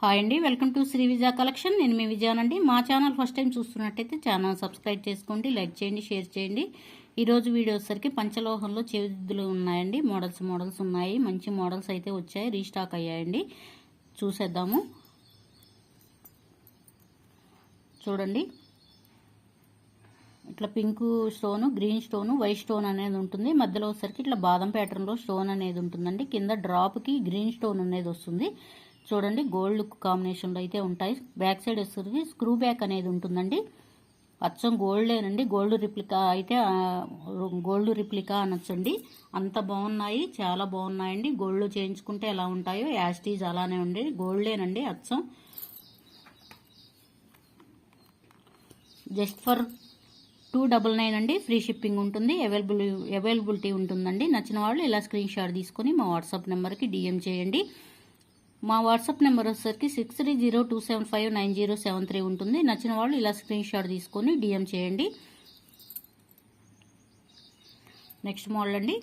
Hi అండి, welcome to Shri Vijaya collection. నేను మీ విజయానండి. మా ఛానల్ ఫస్ట్ టైం చూస్తున్నట్టయితే ఛానల్ సబ్స్క్రైబ్ చేసుకోండి, లైక్ చేయండి, షేర్ చేయండి. ఈరోజు వీడియో వచ్చేసరికి పంచలోహంలో చేతులు ఉన్నాయండి. మోడల్స్ ఉన్నాయి. మంచి మోడల్స్ అయితే వచ్చాయి, రీస్టాక్ అయ్యాయండి. చూసేద్దాము. చూడండి, ఇట్లా pink stone, green stone, white stone అనేది ఉంటుంది. మధ్యలో వచ్చేసరికి ఇట్లా బాదం ప్యాటర్న్లో స్టోన్ అనేది ఉంటుందండి. కింద డ్రాప్కి గ్రీన్ స్టోన్ అనేది వస్తుంది. చూడండి, గోల్డ్ లుక్ కాంబినేషన్లో అయితే ఉంటాయి. బ్యాక్ సైడ్ వచ్చేసరికి స్క్రూ బ్యాక్ అనేది ఉంటుందండి. అచ్చం గోల్డేనండి. గోల్డ్ రిప్లికా అయితే గోల్డ్ రిప్లికా అనొచ్చండి. అంత బాగున్నాయి, చాలా బాగున్నాయండి. గోల్డ్లో చేయించుకుంటే ఎలా ఉంటాయో యాస్టీజ్ అలానే ఉండి గోల్డేనండి. అచ్చం జస్ట్ ఫర్ 299 అండి. ఫ్రీ షిప్పింగ్ ఉంటుంది, అవైలబిలిటీ ఉంటుందండి. నచ్చిన వాళ్ళు ఇలా స్క్రీన్ షాట్ తీసుకొని మా వాట్సాప్ నెంబర్కి డిఎం చేయండి. మా వాట్సాప్ నెంబర్ వచ్చేసరికి 6302759073 ఉంటుంది. నచ్చిన వాళ్ళు ఇలా స్క్రీన్ షాట్ తీసుకొని డిఎం చేయండి. నెక్స్ట్ మోడల్ అండి,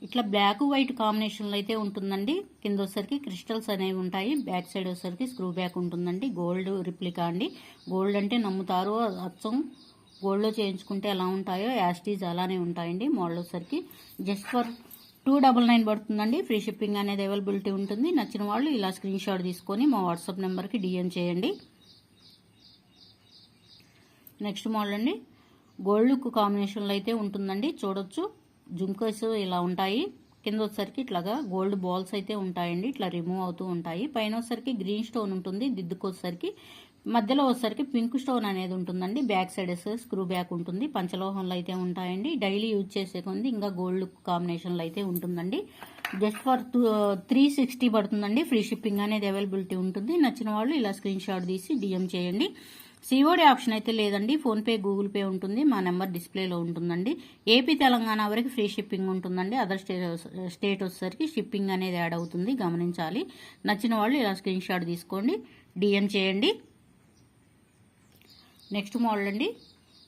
ఇట్లా బ్లాక్ వైట్ కాంబినేషన్లో అయితే ఉంటుందండి. కింద వచ్చేసరికి క్రిస్టల్స్ అనేవి ఉంటాయి. బ్యాక్ సైడ్ వచ్చేసరికి స్క్రూ బ్యాక్ ఉంటుందండి. గోల్డ్ రిప్లికా అండి. గోల్డ్ అంటే నమ్ముతారు, అచ్చం గోల్డ్లో చేయించుకుంటే ఎలా ఉంటాయో యాస్టీజ్ అలానే ఉంటాయండి. మోడల్ వచ్చేసరికి జస్ట్ ఫర్ 299 పడుతుందండి. ఫ్రీ షిప్పింగ్ అనేది అవైలబిలిటీ ఉంటుంది. నచ్చిన వాళ్ళు ఇలా స్క్రీన్ షాట్ తీసుకొని మా వాట్సాప్ నెంబర్కి డిఎం చేయండి. నెక్స్ట్ మోడల్ అండి, గోల్డ్ లుక్ కాంబినేషన్లో అయితే ఉంటుందండి. చూడొచ్చు, జుమ్కాస్ ఇలా ఉంటాయి. కింద వచ్చేసరికి ఇట్లాగా గోల్డ్ బాల్స్ అయితే ఉంటాయండి. ఇట్లా రిమూవ్ అవుతూ ఉంటాయి. పైన వచ్చేసరికి గ్రీన్ స్టోన్ ఉంటుంది. దిద్దుకొచ్చేసరికి మధ్యలో వచ్చేసరికి పింక్ స్టోన్ అనేది ఉంటుందండి. బ్యాక్ సైడ్ స్క్రూ బ్యాక్ ఉంటుంది. పంచలోహంలో అయితే ఉంటాయండి. డైలీ యూజ్ చేసే కొంది ఇంకా గోల్డ్ లుక్ కాంబినేషన్లో అయితే ఉంటుందండి. జస్ట్ ఫర్ 360 పడుతుందండి. ఫ్రీ షిప్పింగ్ అనేది అవైలబిలిటీ ఉంటుంది. నచ్చిన వాళ్ళు ఇలా స్క్రీన్ షాట్ తీసి డిఎం చేయండి. సిఓడి ఆప్షన్ అయితే లేదండి. ఫోన్పే, గూగుల్ పే ఉంటుంది. మా నెంబర్ డిస్ప్లేలో ఉంటుందండి. ఏపీ, తెలంగాణ వరకు ఫ్రీ షిప్పింగ్ ఉంటుందండి. అదర్ స్టేట్ వచ్చేసరికి షిప్పింగ్ అనేది యాడ్ అవుతుంది, గమనించాలి. నచ్చిన వాళ్ళు ఇలా స్క్రీన్ షాట్ తీసుకోండి, డిఎం చేయండి. నెక్స్ట్ మోడల్ అండి,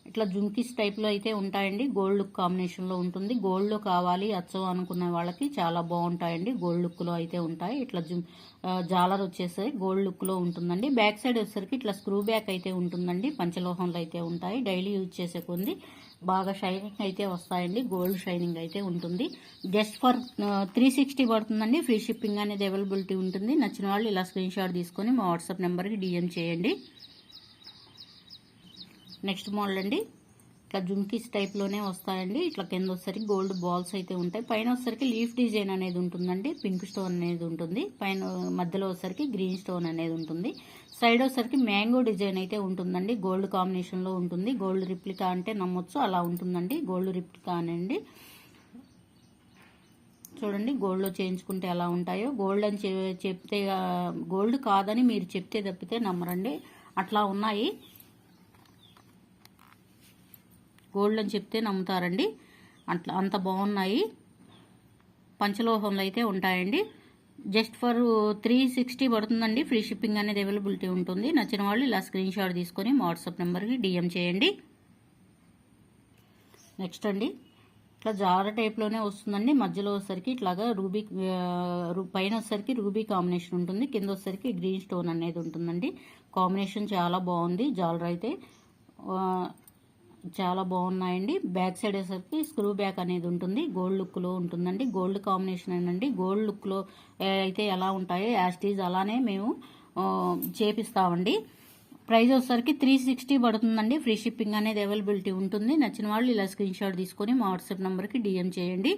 ఇట్లా జుంకీస్ టైప్లో అయితే ఉంటాయండి. గోల్డ్ లుక్ కాంబినేషన్లో ఉంటుంది. గోల్డ్లో కావాలి అచ్చం అనుకున్న వాళ్ళకి చాలా బాగుంటాయండి. గోల్డ్ లుక్లో అయితే ఉంటాయి. ఇట్లా జాలర్ వచ్చేసరి గోల్డ్ లుక్లో ఉంటుందండి. బ్యాక్ సైడ్ వచ్చేసరికి ఇట్లా స్క్రూ బ్యాక్ అయితే ఉంటుందండి. పంచలోహంలో అయితే ఉంటాయి. డైలీ యూజ్ చేసే కొంది బాగా షైనింగ్ అయితే వస్తాయండి. గోల్డ్ షైనింగ్ అయితే ఉంటుంది. జస్ట్ ఫర్ 360 పడుతుందండి. ఫ్రీ షిప్పింగ్ అనేది అవైలబిలిటీ ఉంటుంది. నచ్చిన వాళ్ళు ఇలా స్క్రీన్ షాట్ తీసుకొని మా వాట్సాప్ నెంబర్కి డిఎం చేయండి. నెక్స్ట్ మోడల్ అండి, ఇట్లా జుంకీస్ టైప్లోనే వస్తాయండి. ఇట్లా కింద వచ్చేసరికి గోల్డ్ బాల్స్ అయితే ఉంటాయి. పైన వచ్చేసరికి లీఫ్ డిజైన్ అనేది ఉంటుందండి. పింక్ స్టోన్ అనేది ఉంటుంది. పైన మధ్యలో వచ్చేసరికి గ్రీన్ స్టోన్ అనేది ఉంటుంది. సైడ్ వచ్చేసరికి మ్యాంగో డిజైన్ అయితే ఉంటుందండి. గోల్డ్ కాంబినేషన్లో ఉంటుంది. గోల్డ్ రిప్లికా అంటే నమ్మొచ్చు, అలా ఉంటుందండి. గోల్డ్ రిప్లికా అనేది చూడండి, గోల్డ్లో చేయించుకుంటే ఎలా ఉంటాయో. గోల్డ్ అని చెప్తే గోల్డ్ కాదని మీరు చెప్తే తప్పితే నమ్మరండి, అట్లా ఉన్నాయి. గోల్డ్ అని చెప్తే నమ్ముతారండి, అట్లా అంత బాగున్నాయి. పంచలోహంలో అయితే ఉంటాయండి. జస్ట్ ఫర్ 360 పడుతుందండి. ఫ్రీ షిప్పింగ్ అనేది అవైలబిలిటీ ఉంటుంది. నచ్చిన వాళ్ళు ఇలా స్క్రీన్ షాట్ తీసుకొని మా వాట్సాప్ నెంబర్కి డిఎం చేయండి. నెక్స్ట్ అండి, ఇట్లా జార టైప్లోనే వస్తుందండి. మధ్యలో వచ్చేసరికి ఇట్లాగా రూబీ, పైన వచ్చేసరికి రూబీ కాంబినేషన్ ఉంటుంది. కింద వచ్చేసరికి గ్రీన్ స్టోన్ అనేది ఉంటుందండి. కాంబినేషన్ చాలా బాగుంది. జాలర్ అయితే చాలా బాగున్నాయండి. బ్యాక్ సైడ్ వచ్చేసరికి స్క్రూ బ్యాక్ అనేది ఉంటుంది. గోల్డ్ లుక్లో ఉంటుందండి. గోల్డ్ కాంబినేషన్ అండి. గోల్డ్ లుక్లో అయితే ఎలా ఉంటాయో యాస్టీజ్ అలానే మేము చేపిస్తామండి. ప్రైస్ వచ్చేసరికి 360 పడుతుందండి. ఫ్రీ షిప్పింగ్ అనేది అవైలబిలిటీ ఉంటుంది. నచ్చిన వాళ్ళు ఇలా స్క్రీన్ షాట్ తీసుకొని మా వాట్సాప్ నెంబర్కి డిఎం చేయండి.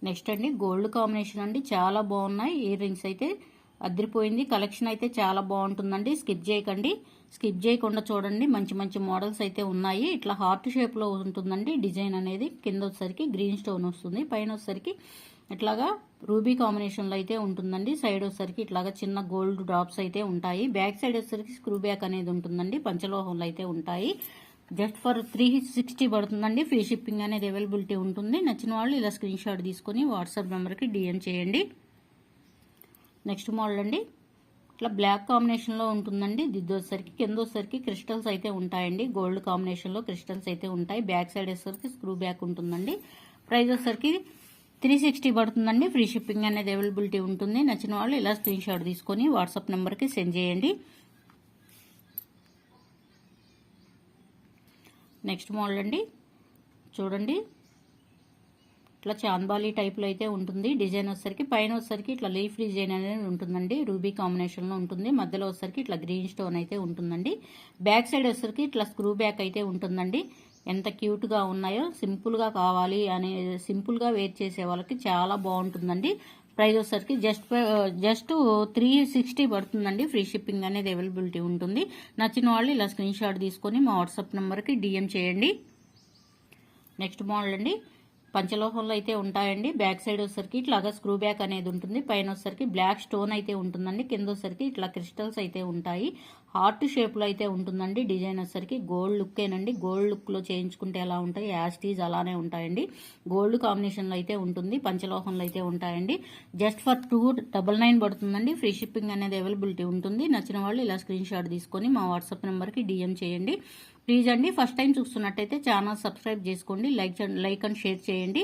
నెక్స్ట్ అండి, గోల్డ్ కాంబినేషన్ అండి. చాలా బాగున్నాయి. ఇయర్ రింగ్స్ అయితే అదిరిపోయింది. కలెక్షన్ అయితే చాలా బాగుంటుందండి. స్కిప్ చేయకండి. స్కిప్ చేయకుండా చూడండి. మంచి మంచి మోడల్స్ అయితే ఉన్నాయి. ఇట్లా హార్ట్ షేప్లో ఉంటుందండి డిజైన్ అనేది. కింద వచ్చేసరికి గ్రీన్ స్టోన్ వస్తుంది. పైన వచ్చేసరికి ఇట్లాగా రూబీ కాంబినేషన్లో అయితే ఉంటుందండి. సైడ్ వచ్చేసరికి ఇట్లాగా చిన్న గోల్డ్ డ్రాప్స్ అయితే ఉంటాయి. బ్యాక్ సైడ్ వచ్చేసరికి స్క్రూ బ్యాక్ అనేది ఉంటుందండి. పంచలోహంలో అయితే ఉంటాయి. జస్ట్ ఫర్ 360 పడుతుందండి. ఫ్రీ షిప్పింగ్ అనేది అవైలబిలిటీ ఉంటుంది. నచ్చిన వాళ్ళు ఇలా స్క్రీన్ షాట్ తీసుకొని వాట్సాప్ నెంబర్కి డిఎం చేయండి. నెక్స్ట్ మోడల్ అండి, ఇట్లా బ్లాక్ కాంబినేషన్లో ఉంటుందండి. దిద్దు వచ్చేసరికి కింద వచ్చేసరికి క్రిస్టల్స్ అయితే ఉంటాయండి. గోల్డ్ కాంబినేషన్లో క్రిస్టల్స్ అయితే ఉంటాయి. బ్యాక్ సైడ్ వచ్చేసరికి స్క్రూ బ్యాక్ ఉంటుందండి. ప్రైస్ వచ్చేసరికి 360 పడుతుందండి. ఫ్రీ షిప్పింగ్ అనేది అవైలబిలిటీ ఉంటుంది. నచ్చిన వాళ్ళు ఇలా స్క్రీన్ షాట్ తీసుకొని వాట్సాప్ నెంబర్కి సెండ్ చేయండి. నెక్స్ట్ మోడల్ అండి, చూడండి ఇట్లా చాంబాలి టైప్లో అయితే ఉంటుంది. డిజైన్ వచ్చేసరికి పైన వచ్చేసరికి ఇట్లా లీఫ్ డిజైన్ అనేది ఉంటుందండి. రూబీ కాంబినేషన్లో ఉంటుంది. మధ్యలో వచ్చేసరికి ఇట్లా గ్రీన్ స్టోన్ అయితే ఉంటుందండి. బ్యాక్ సైడ్ వచ్చేసరికి ఇట్లా స్క్రూ బ్యాక్ అయితే ఉంటుందండి. ఎంత క్యూట్గా ఉన్నాయో, సింపుల్గా కావాలి అనే సింపుల్గా వేర్ చేసే వాళ్ళకి చాలా బాగుంటుందండి. ప్రైస్ వచ్చేసరికి జస్ట్ 360 పడుతుందండి. ఫ్రీ షిప్పింగ్ అనేది అవైలబిలిటీ ఉంటుంది. నచ్చిన వాళ్ళు ఇలా స్క్రీన్ షాట్ తీసుకొని మా వాట్సాప్ నెంబర్కి డిఎం చేయండి. నెక్స్ట్ మోడల్ అండి, పంచలోహంలో అయితే ఉంటాయండి. బ్యాక్ సైడ్ వచ్చేసరికి ఇట్లాగా స్క్రూ బ్యాక్ అనేది ఉంటుంది. పైన వచ్చేసరికి బ్లాక్ స్టోన్ అయితే ఉంటుందండి. కింద వచ్చేసరికి ఇట్లా క్రిస్టల్స్ అయితే ఉంటాయి. హార్ట్ షేప్లో అయితే ఉంటుందండి. డిజైన్ వచ్చేసరికి గోల్డ్ లుక్కేనండి. గోల్డ్ లుక్లో చేయించుకుంటే ఎలా ఉంటాయి, యాస్టీజ్ అలానే ఉంటాయండి. గోల్డ్ కాంబినేషన్లో అయితే ఉంటుంది. పంచలోహంలో అయితే ఉంటాయండి. జస్ట్ ఫర్ 299 పడుతుందండి. ఫ్రీ షిప్పింగ్ అనేది అవైలబిలిటీ ఉంటుంది. నచ్చిన వాళ్ళు ఇలా స్క్రీన్ షాట్ తీసుకొని మా వాట్సాప్ నెంబర్కి డిఎం చేయండి. ప్లీజ్ అండి, ఫస్ట్ టైం చూస్తున్నట్టయితే ఛానల్ సబ్స్క్రైబ్ చేసుకోండి. లైక్ అండ్ షేర్ చేయండి.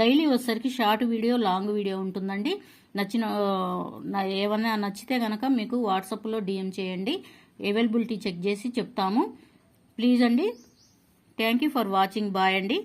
డైలీ వచ్చేసరికి షార్ట్ వీడియో, లాంగ్ వీడియో ఉంటుందండి. ఏమన్నా నచ్చితే కనుక మీకు వాట్సాప్లో డిఎం చేయండి. అవైలబిలిటీ చెక్ చేసి చెప్తాము. ప్లీజ్ అండి, thank you for watching. Bye అండి.